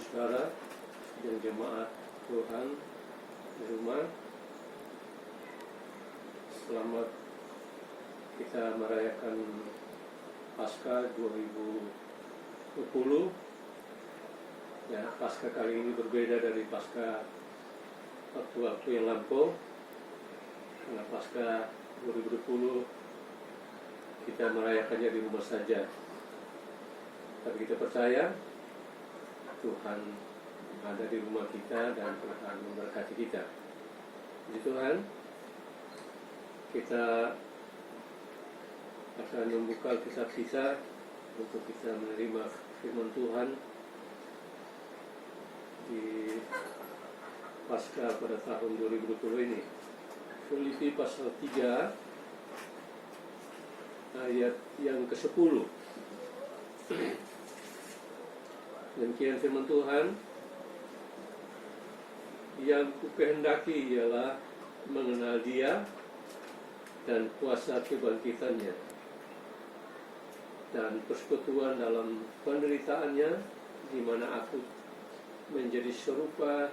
saudara dan jemaat Tuhan di rumah. Selamat kita merayakan Paskah 2020. Ya, Paskah kali ini berbeda dari Paskah waktu-waktu yang lampau. Karena Paskah 2020 kita merayakannya di rumah saja. Tapi kita percaya Tuhan ada di rumah kita dan Tuhan memberkati kita. Puji Tuhan, kita akan membuka kisah kita untuk kita menerima firman Tuhan di Paskah pada tahun 2020 ini. Filipi pasal 3 ayat yang ke-10. Demikian firman Tuhan, yang kukehendaki ialah mengenal Dia dan kuasa kebangkitannya dan persekutuan dalam penderitaannya, di mana aku menjadi serupa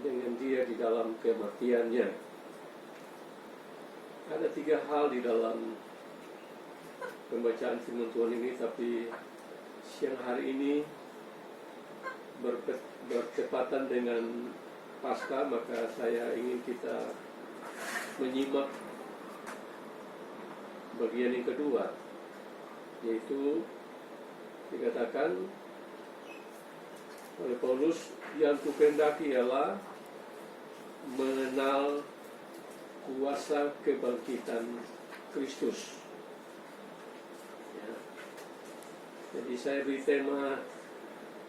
dengan Dia di dalam kematiannya. Ada 3 hal di dalam pembacaan firman Tuhan ini, tapi siang hari ini bertepatan dengan Paskah, maka saya ingin kita menyimak bagian yang kedua, yaitu dikatakan oleh Paulus, yang kukehendaki ialah mengenal kuasa kebangkitan Kristus. Ya. Jadi saya beri tema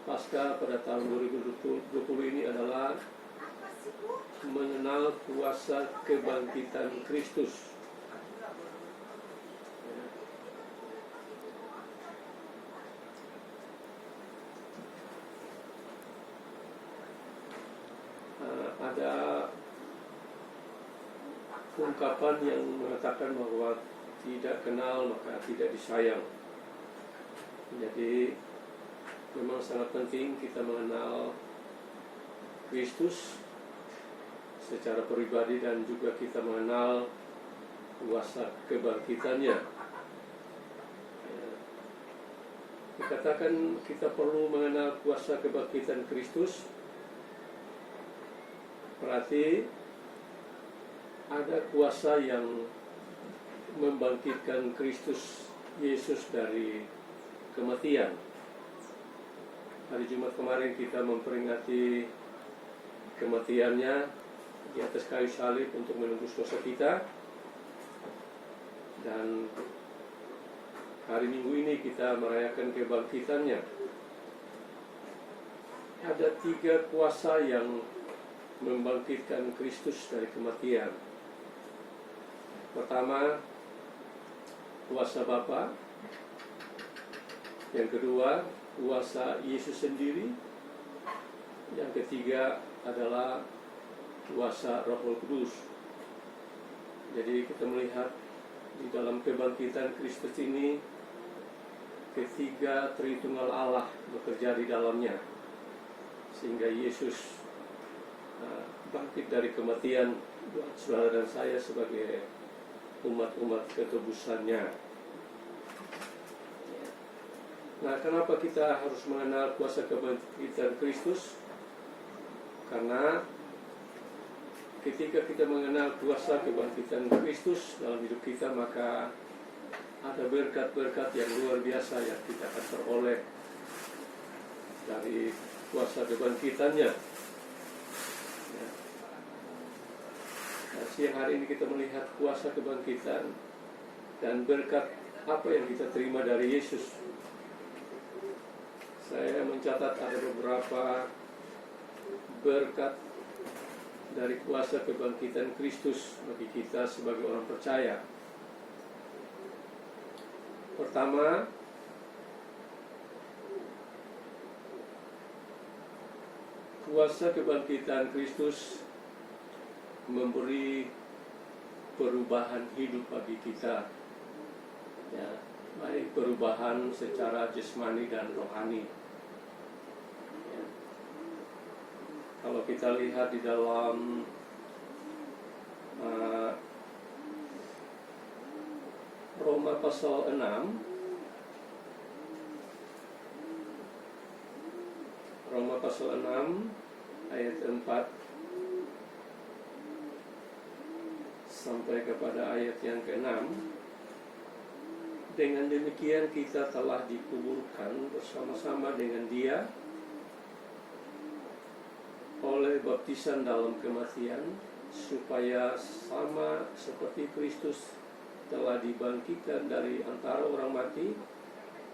Paskah pada tahun 2020 ini adalah mengenal kuasa kebangkitan Kristus. Ya. Ada ungkapan yang mengatakan bahwa tidak kenal maka tidak disayang. Jadi memang sangat penting kita mengenal Kristus secara pribadi dan juga kita mengenal kuasa kebangkitannya. Ya. Dikatakan kita perlu mengenal kuasa kebangkitan Kristus, berarti ada kuasa yang membangkitkan Kristus Yesus dari kematian. Hari Jumat kemarin kita memperingati kematiannya di atas kayu salib untuk menembus dosa kita. Dan hari Minggu ini kita merayakan kebangkitannya. Ada 3 kuasa yang membangkitkan Kristus dari kematian. Pertama, kuasa Bapa. Yang kedua, kuasa Yesus sendiri. Yang ketiga adalah kuasa Roh Kudus. Jadi kita melihat di dalam kebangkitan Kristus ini, ketiga Tritunggal Allah bekerja di dalamnya, sehingga Yesus bangkit dari kematian buat saudara dan saya sebagai umat-umat ketebusannya. Nah, kenapa kita harus mengenal kuasa kebangkitan Kristus? Karena ketika kita mengenal kuasa kebangkitan Kristus dalam hidup kita, maka ada berkat-berkat yang luar biasa yang kita akan peroleh dari kuasa kebangkitannya. Ya. Nah, siang hari ini kita melihat kuasa kebangkitan dan berkat apa yang kita terima dari Yesus. Saya mencatat ada beberapa berkat dari kuasa kebangkitan Kristus bagi kita sebagai orang percaya. Pertama, kuasa kebangkitan Kristus memberi perubahan hidup bagi kita. Ya, baik perubahan secara jasmani dan rohani. Ya. Kalau kita lihat di dalam Roma pasal 6, Roma pasal 6 ayat 4 sampai kepada ayat yang ke-6. Dengan demikian kita telah dikuburkan bersama-sama dengan Dia oleh baptisan dalam kematian, supaya sama seperti Kristus telah dibangkitkan dari antara orang mati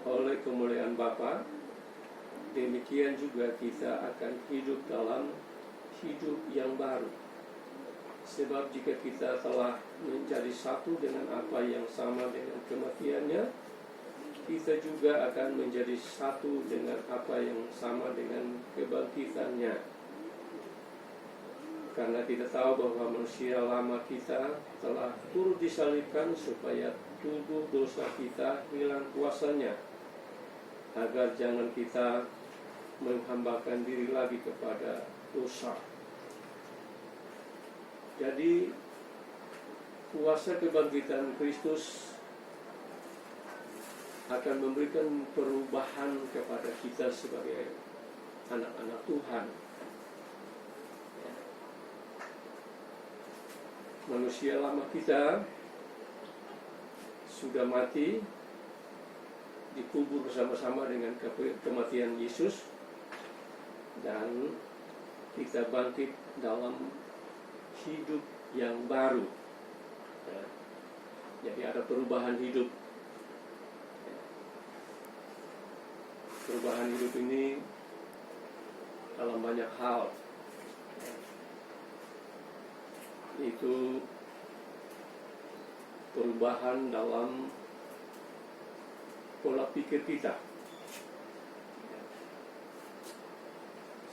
oleh kemuliaan Bapa, demikian juga kita akan hidup dalam hidup yang baru. Sebab jika kita telah menjadi satu dengan apa yang sama dengan kematiannya, kita juga akan menjadi satu dengan apa yang sama dengan kebangkitannya. Karena kita tahu bahwa manusia lama kita telah turut disalibkan supaya tubuh dosa kita hilang kuasanya, agar jangan kita menghambakan diri lagi kepada dosa. Jadi kuasa kebangkitan Kristus akan memberikan perubahan kepada kita sebagai anak-anak Tuhan. Manusia lama kita sudah mati, dikubur bersama-sama dengan kematian Yesus, dan kita bangkit dalam hidup yang baru. Jadi ada perubahan hidup. Perubahan hidup ini dalam banyak hal. Itu perubahan dalam pola pikir kita.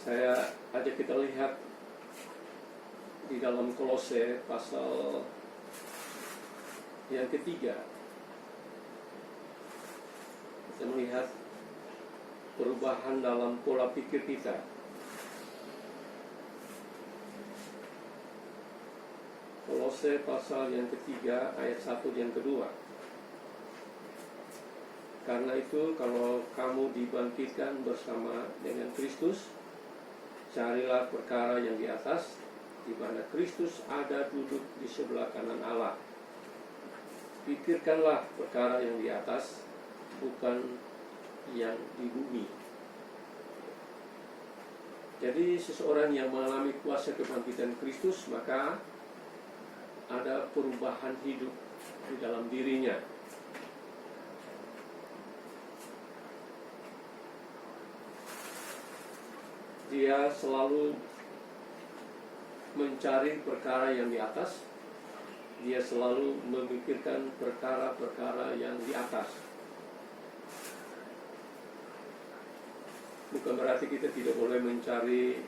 Saya ajak kita lihat di dalam Kolose pasal yang ketiga. Kita melihat perubahan dalam pola pikir kita. Kolose pasal yang ketiga ayat 1 dan kedua. Karena itu kalau kamu dibangkitkan bersama dengan Kristus, carilah perkara yang di atas, di mana Kristus ada duduk di sebelah kanan Allah. Pikirkanlah perkara yang di atas, bukan yang di bumi. Jadi seseorang yang mengalami kuasa kebangkitan Kristus, maka ada perubahan hidup di dalam dirinya. Dia selalu mencari perkara yang di atas. Dia selalu memikirkan perkara-perkara yang di atas. Bukan berarti kita tidak boleh mencari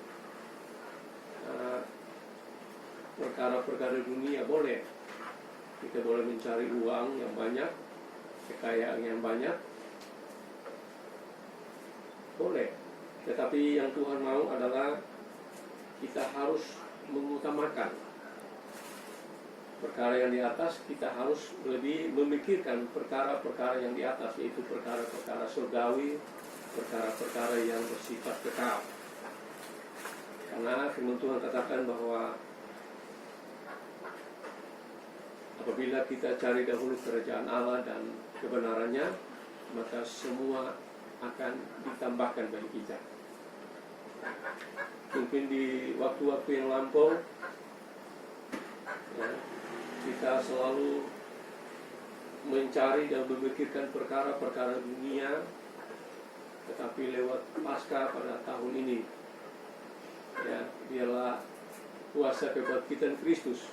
perkara-perkara dunia, boleh. Kita boleh mencari uang yang banyak, kekayaan yang banyak, boleh. Tetapi yang Tuhan mau adalah kita harus mengutamakan perkara yang di atas. Kita harus lebih memikirkan perkara-perkara yang di atas, yaitu perkara-perkara surgawi, perkara-perkara yang bersifat kekal. Karena firman Tuhan katakan bahwa apabila kita cari dahulu kerajaan Allah dan kebenarannya, maka semua akan ditambahkan bagi kita. Mungkin di waktu-waktu yang lampau, ya, kita selalu mencari dan memikirkan perkara-perkara dunia, tetapi lewat Paskah pada tahun ini, ya, biarlah kuasa kebangkitan Kristus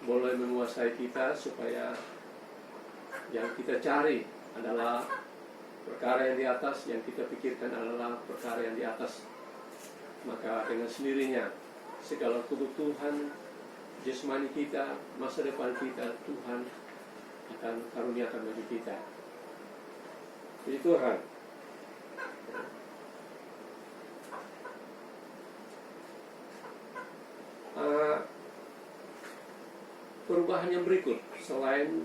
boleh menguasai kita, supaya yang kita cari adalah perkara yang di atas, yang kita pikirkan adalah perkara yang di atas. Maka dengan sendirinya segala kebutuhan jasmani kita, masa depan kita, Tuhan akan karuniakan bagi kita. Puji Tuhan. perubahan yang berikut selain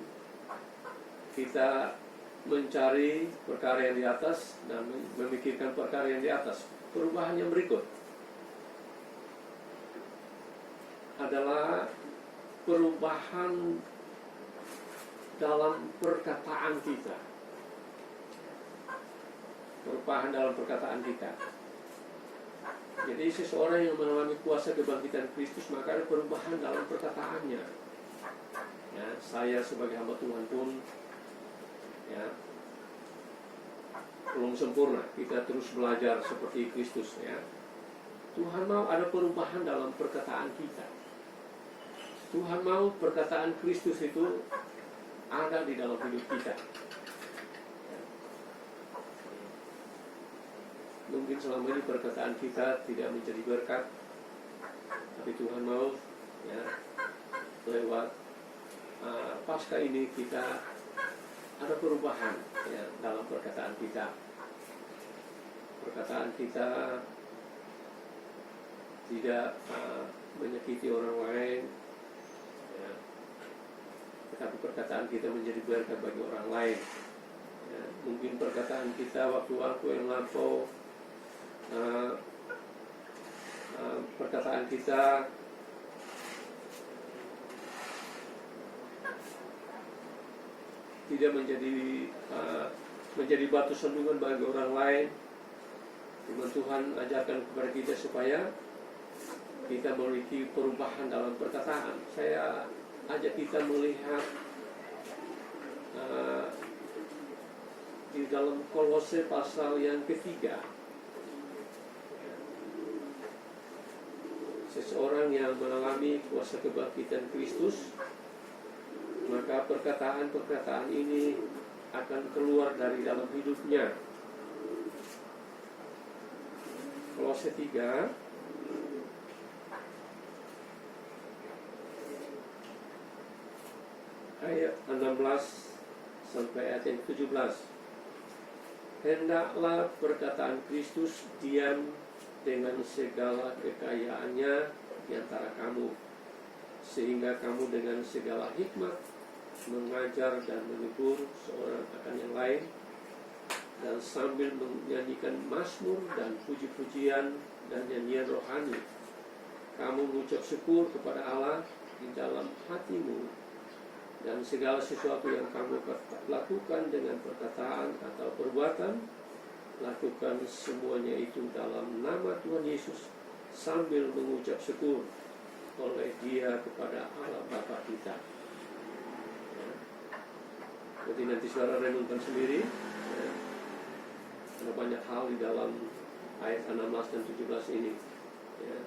kita mencari perkara yang di atas dan memikirkan perkara yang di atas. Perubahan yang berikut adalah perubahan dalam perkataan kita. Perubahan dalam perkataan kita. Jadi seseorang yang mengalami kuasa kebangkitan Kristus, maka ada perubahan dalam perkataannya. Ya, saya sebagai hamba Tuhan pun ya belum sempurna. Kita terus belajar seperti Kristus ya. Tuhan mau ada perubahan dalam perkataan kita. Tuhan mau perkataan Kristus itu ada di dalam hidup kita. Mungkin selama ini perkataan kita tidak menjadi berkat, tapi Tuhan mau ya lewat Paskah ini kita ada perubahan ya dalam perkataan kita. Perkataan kita tidak menyakiti orang lain, ya, tetapi perkataan kita menjadi berkat bagi orang lain. Ya, mungkin perkataan kita waktu-waktu yang lampau, perkataan kita tidak menjadi batu sandungan bagi orang lain. Firman Tuhan ajarkan kepada kita supaya kita memiliki perubahan dalam perkataan. Saya ajak kita melihat di dalam Kolose pasal yang ketiga. Seseorang yang mengalami kuasa kebangkitan Kristus, maka perkataan-perkataan ini akan keluar dari dalam hidupnya. Kolose 3 ayat 16 sampai ayat yang 17. Hendaklah perkataan Kristus diam dengan segala kekayaannya di antara kamu, sehingga kamu dengan segala hikmat mengajar dan menegur seorang akan yang lain, dan sambil menyanyikan mazmur dan puji-pujian dan nyanyian rohani, kamu mengucap syukur kepada Allah di dalam hatimu, dan segala sesuatu yang kamu lakukan dengan perkataan atau perbuatan, lakukan semuanya itu dalam nama Tuhan Yesus sambil mengucap syukur oleh Dia kepada Allah Bapa kita. Ya. Jadi nanti saudara renungkan sendiri. Ya. Ada banyak hal di dalam ayat 16 dan 17 ini. Ya.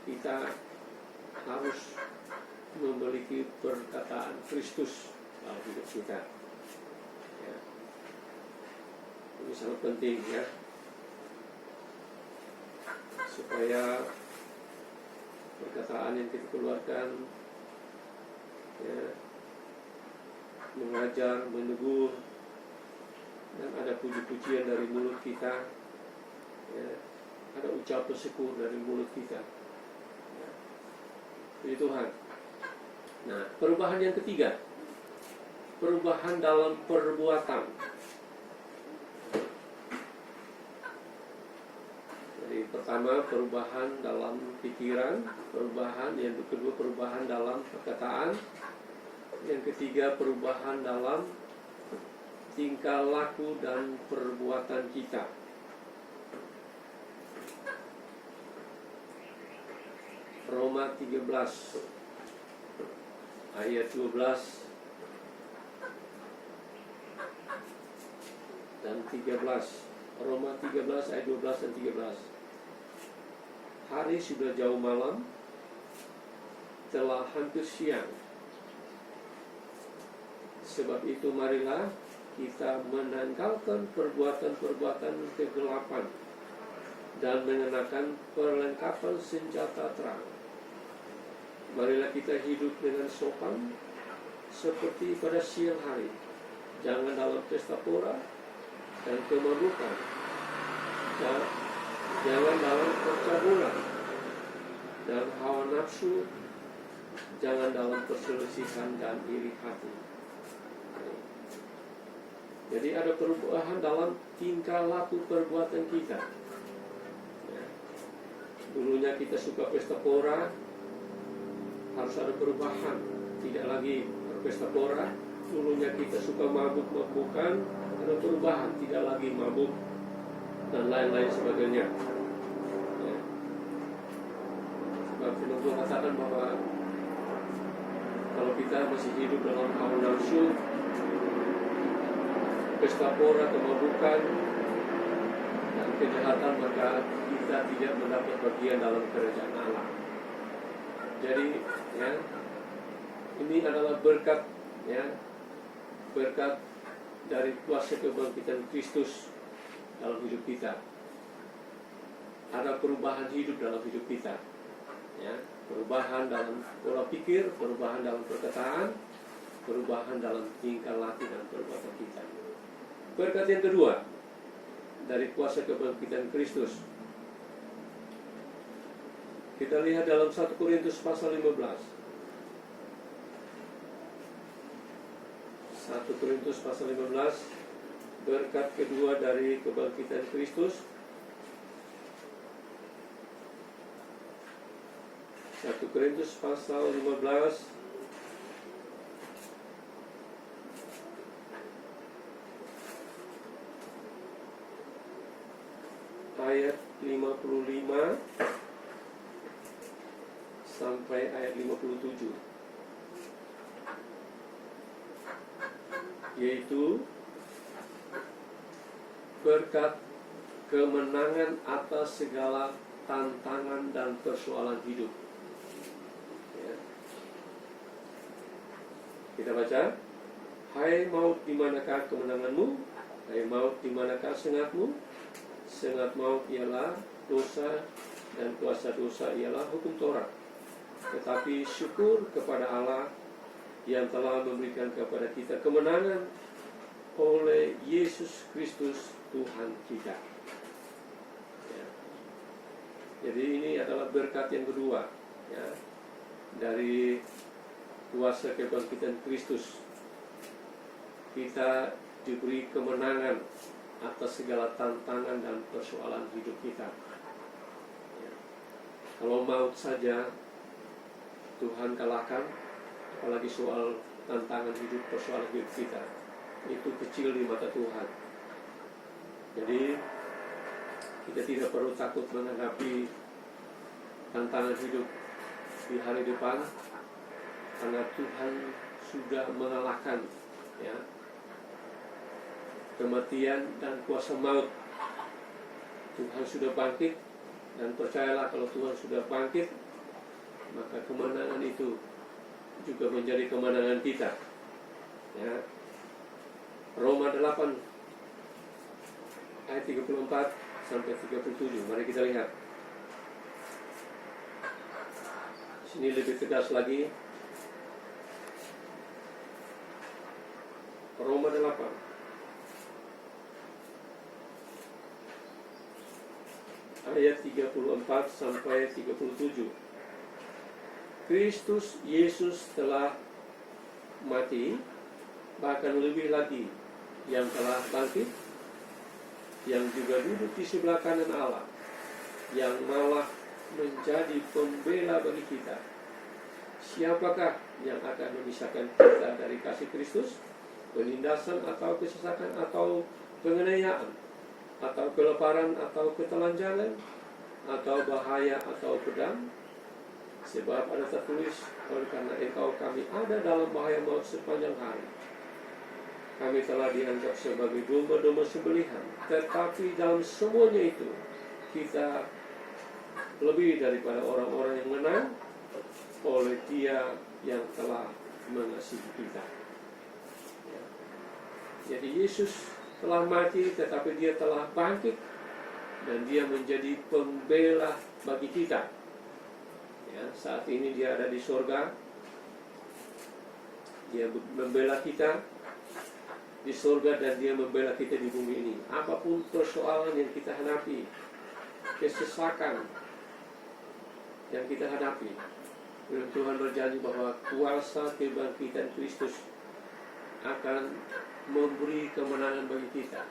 Kita harus memiliki perkataan Kristus dalam hidup kita. Ya. Ini sangat penting ya, supaya perkataan yang kita keluarkan ya, mengajar, menegur, dan ada puji-pujian dari mulut kita ya, ada ucapan syukur dari mulut kita ya. Puji Tuhan. Nah, perubahan yang ketiga, perubahan dalam perbuatan. Jadi pertama perubahan dalam pikiran, perubahan yang kedua perubahan dalam perkataan, yang ketiga perubahan dalam tingkah laku dan perbuatan kita. Roma 13 ayat 12 dan 13. Roma 13 ayat 12 dan 13. Hari sudah jauh malam, telah hampir siang. Sebab itu marilah kita menanggalkan perbuatan-perbuatan kegelapan dan mengenakan perlengkapan senjata terang. Marilah kita hidup dengan sopan seperti pada siang hari. Jangan dalam pesta pora dan kemabukan, dan jangan dalam percabulan dan hawa nafsu, jangan dalam perselisihan dan iri hati. Jadi ada perubahan dalam tingkah laku perbuatan kita. Dulunya kita suka pesta pora, harus ada perubahan. Tidak lagi berpesta pora. Dulunya kita suka mabuk-mabukan, ada perubahan. Tidak lagi mabuk dan lain-lain sebagainya. Sebab firman Tuhan katakan bahwa kalau kita masih hidup dalam hawa nafsu, pesta pora, kemabukan, dan kejahatan, maka kita tidak mendapat bagian dalam kerajaan Allah. Jadi, ini adalah berkat, berkat dari kuasa kebangkitan Kristus dalam hidup kita. Ada perubahan hidup dalam hidup kita, perubahan dalam pola pikir, perubahan dalam perkataan, perubahan dalam tingkah laku dan perbuatan kita. Berkat yang kedua dari kuasa kebangkitan Kristus, kita lihat dalam 1 Korintus pasal 15. 1 Korintus pasal 15, berkat kedua dari kebangkitan Kristus. 1 Korintus pasal 15 ayat 55 sampai ayat 57, yaitu berkat kemenangan atas segala tantangan dan persoalan hidup. Kita baca, hai maut, di manakah kemenanganmu? Hai maut, di manakah sengatmu? Sengat maut ialah dosa, dan kuasa dosa ialah hukum Taurat. Tetapi syukur kepada Allah yang telah memberikan kepada kita kemenangan oleh Yesus Kristus Tuhan kita. Jadi ini adalah berkat yang kedua, dari kuasa kebangkitan Kristus. Kita diberi kemenangan atas segala tantangan dan persoalan hidup kita. Kalau maut saja Tuhan kalahkan, apalagi soal tantangan hidup, persoalan hidup kita, itu kecil di mata Tuhan. Jadi kita tidak perlu takut menghadapi tantangan hidup di hari depan, karena Tuhan sudah mengalahkan kematian dan kuasa maut. Tuhan sudah bangkit, dan percayalah kalau Tuhan sudah bangkit, maka kemenangan itu juga menjadi kemenangan kita. Roma 8 ayat 34 sampai 37. Mari kita lihat. Sini lebih tegas lagi. Roma 8 ayat 34 sampai 37. Kristus Yesus telah mati, bahkan lebih lagi yang telah bangkit, yang juga duduk di sebelah kanan Allah, yang malah menjadi pembela bagi kita. Siapakah yang akan memisahkan kita dari kasih Kristus? Penindasan atau kesesakan atau penganiayaan, atau kelaparan atau ketelanjangan, atau bahaya atau pedang? Sebab ada tertulis, oleh karena engkau kami ada dalam bahaya maut sepanjang hari. Kami telah dianggap sebagai domba-domba sembelihan, tetapi dalam semuanya itu kita lebih daripada orang-orang yang menang oleh Dia yang telah mengasihi kita. Jadi Yesus telah mati, tetapi Dia telah bangkit, dan Dia menjadi pembela bagi kita. Saat ini Dia ada di surga. Dia membela kita di surga, dan Dia membela kita di bumi ini. Apapun persoalan yang kita hadapi, kesesakan yang kita hadapi, Firman Tuhan berjanji bahwa kuasa kebangkitan Kristus akan memberi kemenangan bagi kita.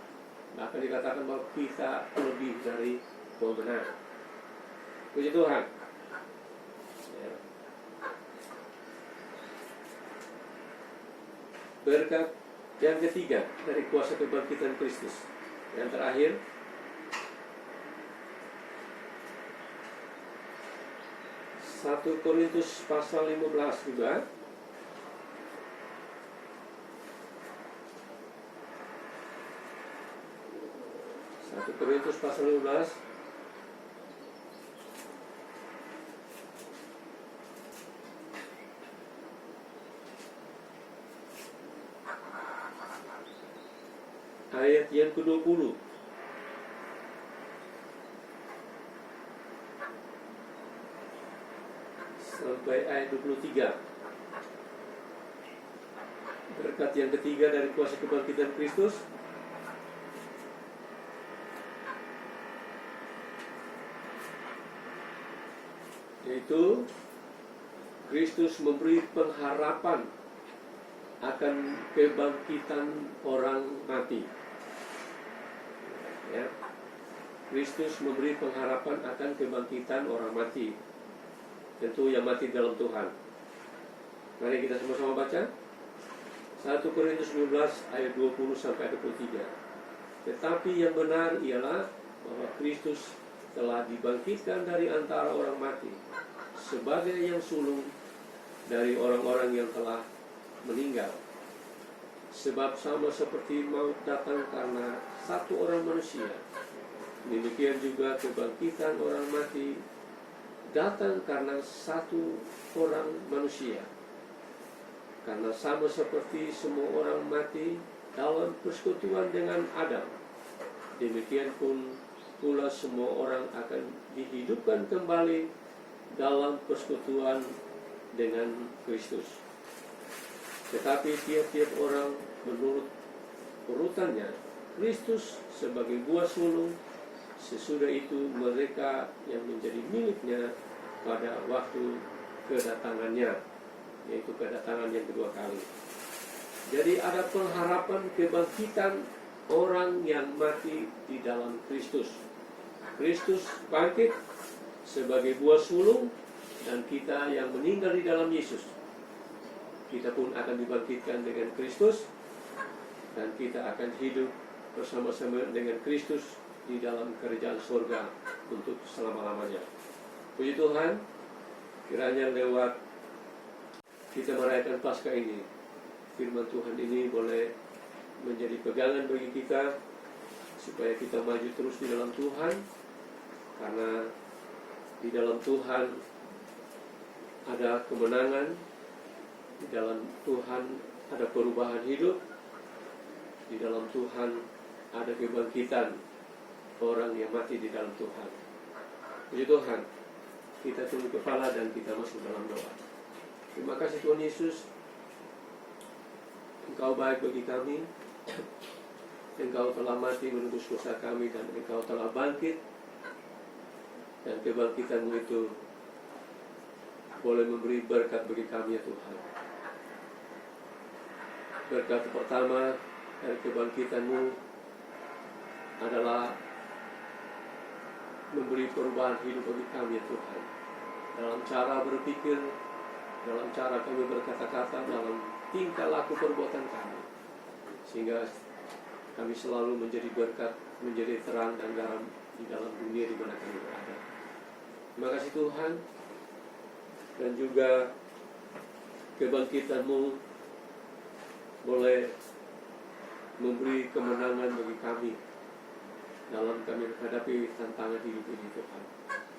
Bahkan dikatakan bahwa kita lebih dari pemenang. Puji Tuhan. Ya. Berkat yang ketiga dari kuasa kebangkitan Kristus. Yang terakhir, 1 Korintus pasal 15 juga. 1 Korintus pasal 15 ayat yang ke-20. Sampai ayat 23. Berkat yang ketiga dari kuasa kebangkitan Kristus, yaitu Kristus memberi pengharapan akan kebangkitan orang mati. Ya. Kristus memberi pengharapan akan kebangkitan orang mati, tentu yang mati dalam Tuhan. Mari kita sama-sama baca 1 Korintus 15 ayat 20 sampai 23. Tetapi yang benar ialah bahwa Kristus telah dibangkitkan dari antara orang mati sebagai yang sulung dari orang-orang yang telah meninggal. Sebab sama seperti maut datang karena satu orang manusia, demikian juga kebangkitan orang mati datang karena satu orang manusia. Karena sama seperti semua orang mati dalam persekutuan dengan Adam, demikian pun pula semua orang akan dihidupkan kembali dalam persekutuan dengan Kristus. Tetapi tiap-tiap orang menurut urutannya, Kristus sebagai buah sulung, sesudah itu mereka yang menjadi miliknya pada waktu kedatangannya, yaitu kedatangan yang kedua kali. Jadi ada pengharapan kebangkitan orang yang mati di dalam Kristus. Kristus bangkit sebagai buah sulung, dan kita yang meninggal di dalam Yesus, kita pun akan dibangkitkan dengan Kristus, dan kita akan hidup bersama-sama dengan Kristus di dalam kerajaan surga untuk selama-lamanya. Puji Tuhan, kiranya lewat kita merayakan Paskah ini, firman Tuhan ini boleh menjadi pegangan bagi kita, supaya kita maju terus di dalam Tuhan. Karena di dalam Tuhan ada kemenangan, di dalam Tuhan ada perubahan hidup, di dalam Tuhan ada kebangkitan orang yang mati di dalam Tuhan. Puji Tuhan, kita tunduk kepala dan kita masuk dalam doa. Terima kasih Tuhan Yesus, Engkau baik bagi kami. Engkau telah mati menebus dosa kami, dan Engkau telah bangkit, dan kebangkitan-Mu itu boleh memberi berkat bagi kami ya Tuhan. Berkat pertama dari kebangkitan-Mu adalah memberi perubahan hidup bagi kami ya Tuhan, dalam cara berpikir, dalam cara kami berkata-kata, dalam tingkah laku perbuatan kami, sehingga kami selalu menjadi berkat, menjadi terang dan garam di dalam dunia di mana kami berada. Terima kasih Tuhan. Dan juga kebangkitan-Mu boleh memberi kemenangan bagi kami dalam kami menghadapi tantangan hidup ini Tuhan.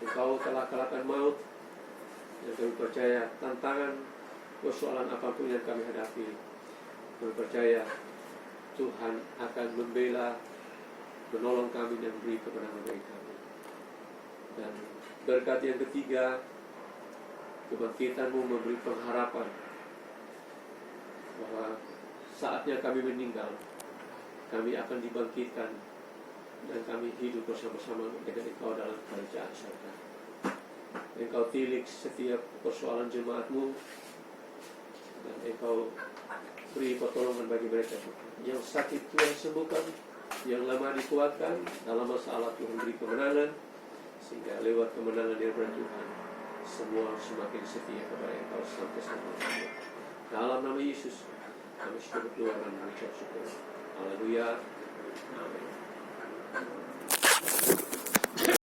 Engkau telah kalahkan maut, dan kami percaya tantangan persoalan apapun yang kami hadapi, kami percaya Tuhan akan membela, menolong kami dan beri kemenangan bagi kami. Dan berkat yang ketiga, kebangkitan-Mu memberi pengharapan bahwa saatnya kami meninggal, kami akan dibangkitkan, dan kami hidup bersama-sama dengan Engkau dalam kerajaan surga. Engkau tilik setiap persoalan jemaatmu, dan Engkau beri pertolongan bagi mereka. Yang sakit Tuhan sembuhkan, yang lemah dikuatkan, dalam masalah Tuhan beri kemenangan, sehingga lewat kemenangan daripada Tuhan semua semakin setia kepada Engkau sampai selama-lamanya. Dalam nama Yesus kami sudah berdoa dan mengucap syukur. Haleluya. Amin.